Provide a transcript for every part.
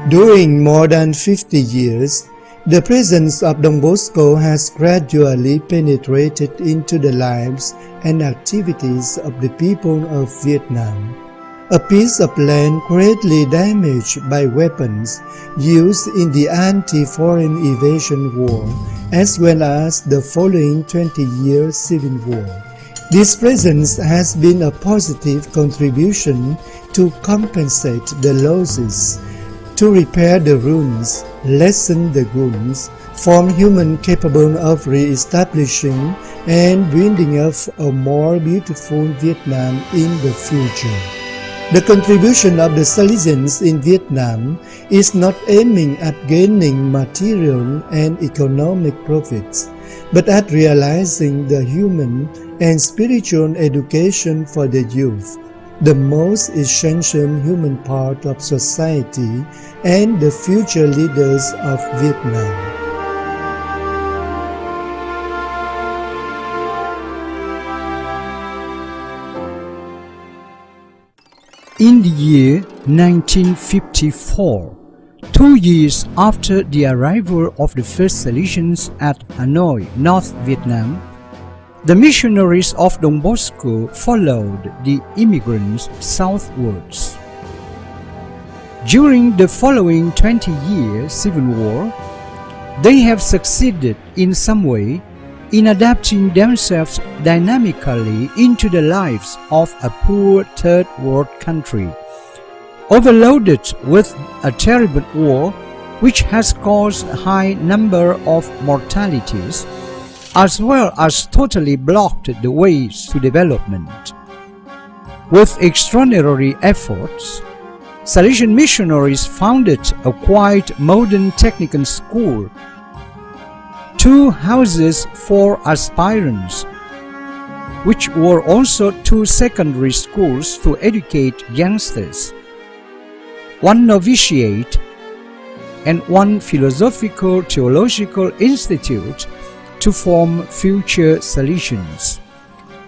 During more than 50 years, the presence of Don Bosco has gradually penetrated into the lives and activities of the people of Vietnam. A piece of land greatly damaged by weapons used in the anti-foreign invasion war, as well as the following 20-year civil war. This presence has been a positive contribution to compensate the losses, to repair the ruins, lessen the wounds, form humans capable of re-establishing and building up a more beautiful Vietnam in the future. The contribution of the Salêdièngs in Vietnam is not aiming at gaining material and economic profits, but at realizing the human and spiritual education for the youth, the most essential human part of society and the future leaders of Vietnam. In the year 1954, 2 years after the arrival of the first Salesians at Hanoi, North Vietnam, the missionaries of Don Bosco followed the immigrants southwards. During the following 20-year civil war, they have succeeded in some way in adapting themselves dynamically into the lives of a poor third world country, overloaded with a terrible war which has caused a high number of mortalities, as well as totally blocked the ways to development. With extraordinary efforts, Salesian missionaries founded a quite modern technical school, 2 houses for aspirants, which were also 2 secondary schools to educate youngsters, 1 novitiate, and 1 philosophical theological institute to form future Salesians.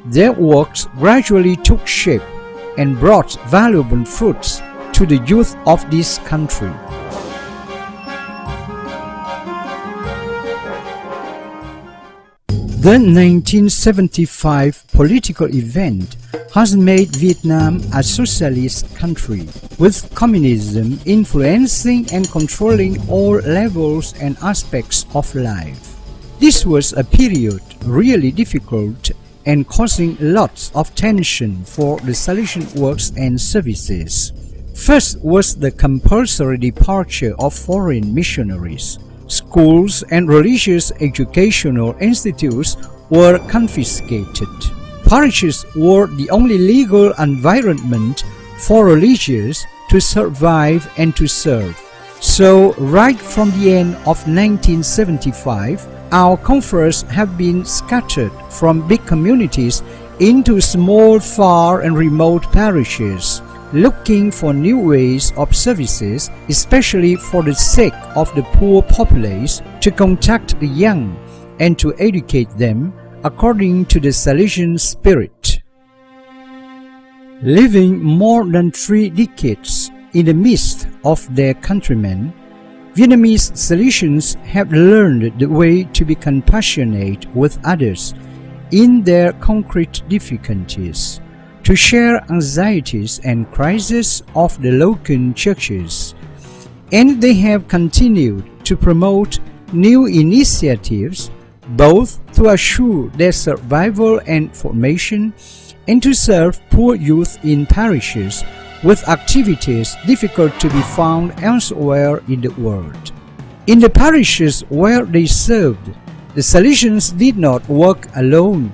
Their works gradually took shape and brought valuable fruits to the youth of this country. The 1975 political event has made Vietnam a socialist country, with communism influencing and controlling all levels and aspects of life. This was a period really difficult and causing lots of tension for the Salesian works and services. First was the compulsory departure of foreign missionaries. Schools and religious educational institutes were confiscated. Parishes were the only legal environment for religious to survive and to serve. So, right from the end of 1975, our converts have been scattered from big communities into small, far and remote parishes, looking for new ways of services, especially for the sake of the poor populace, to contact the young and to educate them according to the Salesian spirit. Living more than 3 decades in the midst of their countrymen, Vietnamese Salesians have learned the way to be compassionate with others in their concrete difficulties, to share anxieties and crises of the local churches, and they have continued to promote new initiatives both to assure their survival and formation and to serve poor youth in parishes with activities difficult to be found elsewhere in the world. In the parishes where they served, the Salesians did not work alone,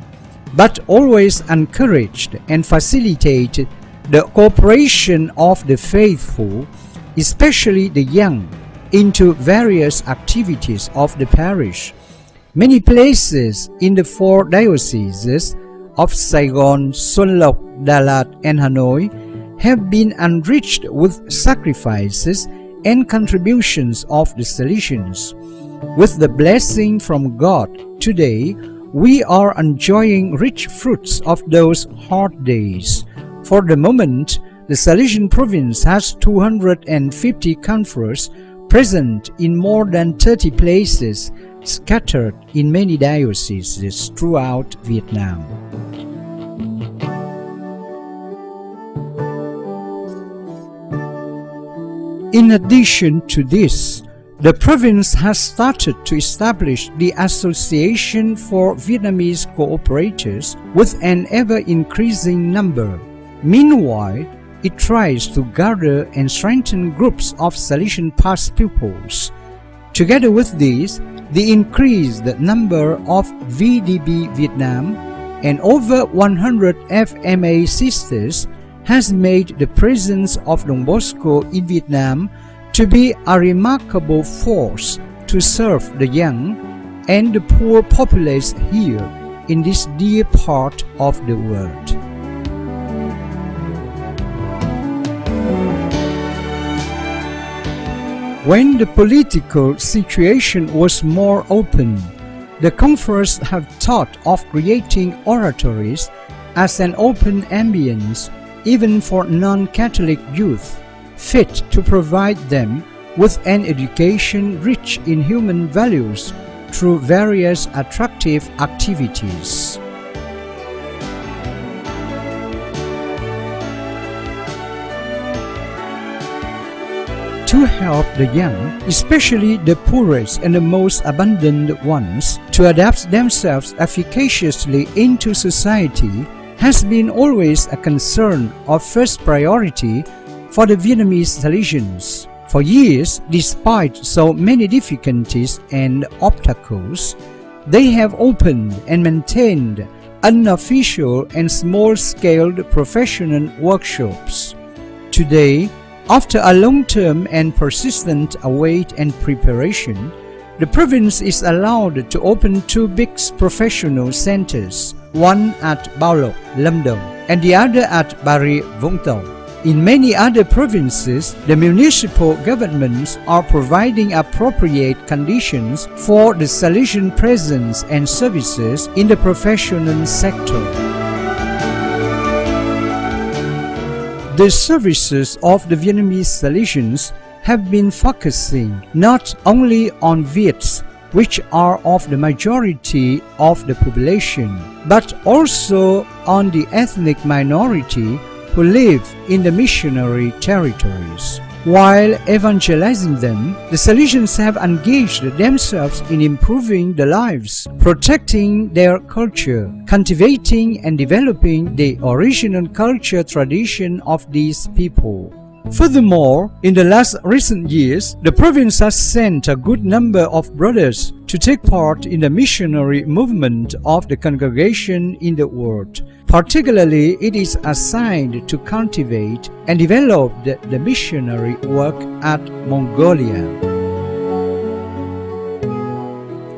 but always encouraged and facilitated the cooperation of the faithful, especially the young, into various activities of the parish. Many places in the 4 dioceses of Saigon, Xuân Lộc, Đà Lạt, and Hanoi have been enriched with sacrifices and contributions of the Salesians. With the blessing from God, today we are enjoying rich fruits of those hard days. For the moment, the Salêdiêng province has 250 conferers present in more than 30 places, scattered in many dioceses throughout Vietnam. In addition to this, the province has started to establish the Association for Vietnamese Cooperators with an ever-increasing number. Meanwhile, it tries to gather and strengthen groups of Salesian past pupils. Together with these, the increased number of VDB Vietnam and over 100 FMA sisters has made the presence of Don Bosco in Vietnam to be a remarkable force to serve the young and the poor populace here in this dear part of the world. When the political situation was more open, the conference have thought of creating oratories as an open ambience even for non-Catholic youth, fit to provide them with an education rich in human values through various attractive activities. To help the young, especially the poorest and the most abandoned ones, to adapt themselves efficaciously into society has been always a concern of first priority for the Vietnamese Salesians. For years, despite so many difficulties and obstacles, they have opened and maintained unofficial and small-scale professional workshops. Today, after a long-term and persistent await and preparation, the province is allowed to open two big professional centers, one at Bảo Lộc, Lâm Đồng, and the other at Bà Rịa, Vũng Tàu. In many other provinces, the municipal governments are providing appropriate conditions for the Salesian presence and services in the professional sector. The services of the Vietnamese Salesians have been focusing not only on Viets, which are of the majority of the population, but also on the ethnic minority who live in the missionary territories. While evangelizing them, the Salesians have engaged themselves in improving the lives, protecting their culture, cultivating and developing the original culture tradition of these people. Furthermore, in the last recent years, the province has sent a good number of brothers to take part in the missionary movement of the congregation in the world. Particularly, it is assigned to cultivate and develop the missionary work at Mongolia.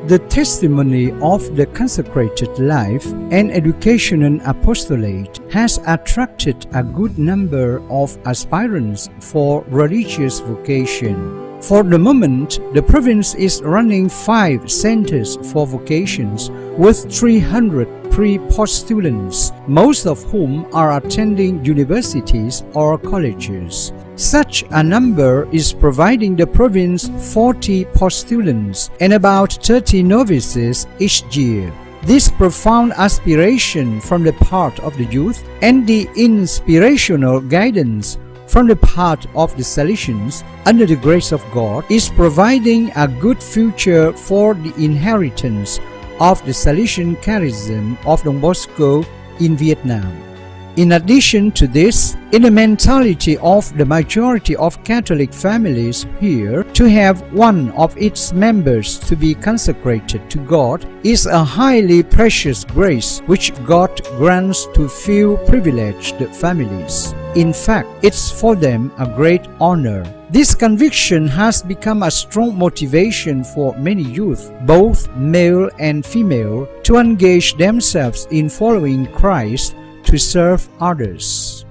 The testimony of the consecrated life and educational apostolate has attracted a good number of aspirants for religious vocation. For the moment, the province is running 5 centers for vocations with 300 pre-postulants, most of whom are attending universities or colleges. Such a number is providing the province 40 postulants and about 30 novices each year. This profound aspiration from the part of the youth and the inspirational guidance from the part of the Salesians, under the grace of God, is providing a good future for the inheritance of the Salesian charism of Don Bosco in Vietnam. In addition to this, in the mentality of the majority of Catholic families here, to have one of its members to be consecrated to God is a highly precious grace which God grants to few privileged families. In fact, it's for them a great honor. This conviction has become a strong motivation for many youth, both male and female, to engage themselves in following Christ to serve others.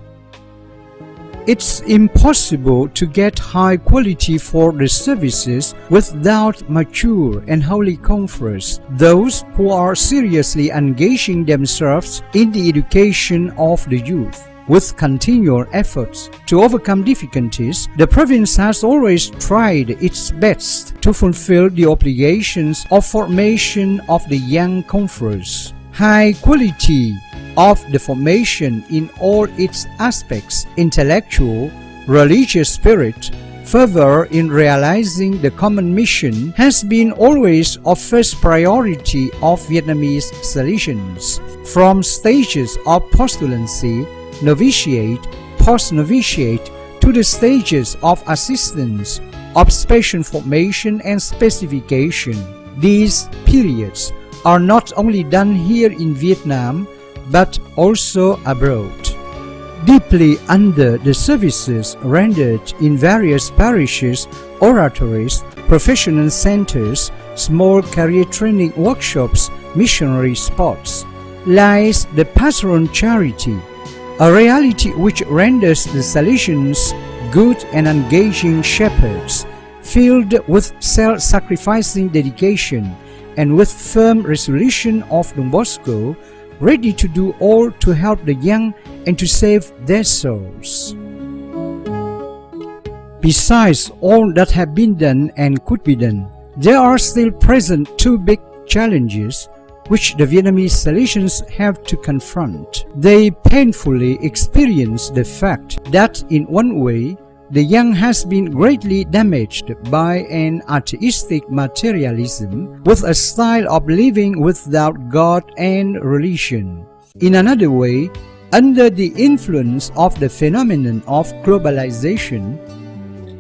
It's impossible to get high quality for the services without mature and holy conference, those who are seriously engaging themselves in the education of the youth. With continual efforts to overcome difficulties, the province has always tried its best to fulfill the obligations of formation of the young conference. High quality of the formation in all its aspects, intellectual, religious spirit, fervor in realizing the common mission, has been always of first priority of Vietnamese Salesians. From stages of postulancy, novitiate, post-novitiate, to the stages of assistance, observation formation and specification. These periods are not only done here in Vietnam, but also abroad. Deeply under the services rendered in various parishes, oratories, professional centers, small career training workshops, missionary spots, lies the pastoral charity, a reality which renders the Salesians good and engaging shepherds, filled with self-sacrificing dedication and with firm resolution of Don Bosco, ready to do all to help the young and to save their souls. Besides all that have been done and could be done, there are still present two big challenges which the Vietnamese Salesians have to confront. They painfully experience the fact that in one way, the young has been greatly damaged by an atheistic materialism with a style of living without God and religion. In another way, under the influence of the phenomenon of globalization,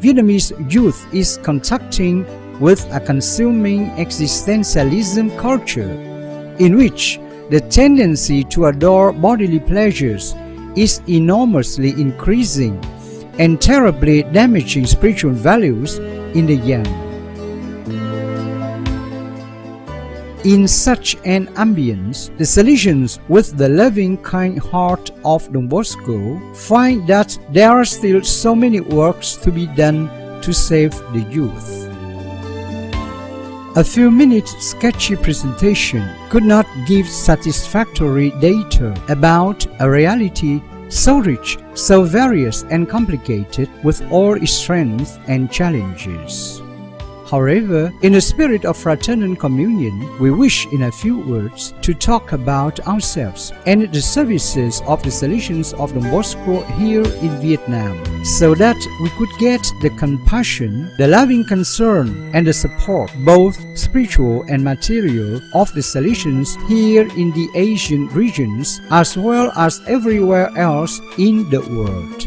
Vietnamese youth is contacting with a consuming existentialism culture, in which the tendency to adore bodily pleasures is enormously increasing and terribly damaging spiritual values in the young. In such an ambience, the Salesians, with the loving kind heart of Don Bosco, find that there are still so many works to be done to save the youth. A few minutes sketchy presentation could not give satisfactory data about a reality so rich, so various and complicated, with all its strengths and challenges. However, in a spirit of fraternal communion, we wish in a few words to talk about ourselves and the services of the Salesians of Don Bosco here in Vietnam, so that we could get the compassion, the loving concern and the support, both spiritual and material, of the Salesians here in the Asian regions as well as everywhere else in the world.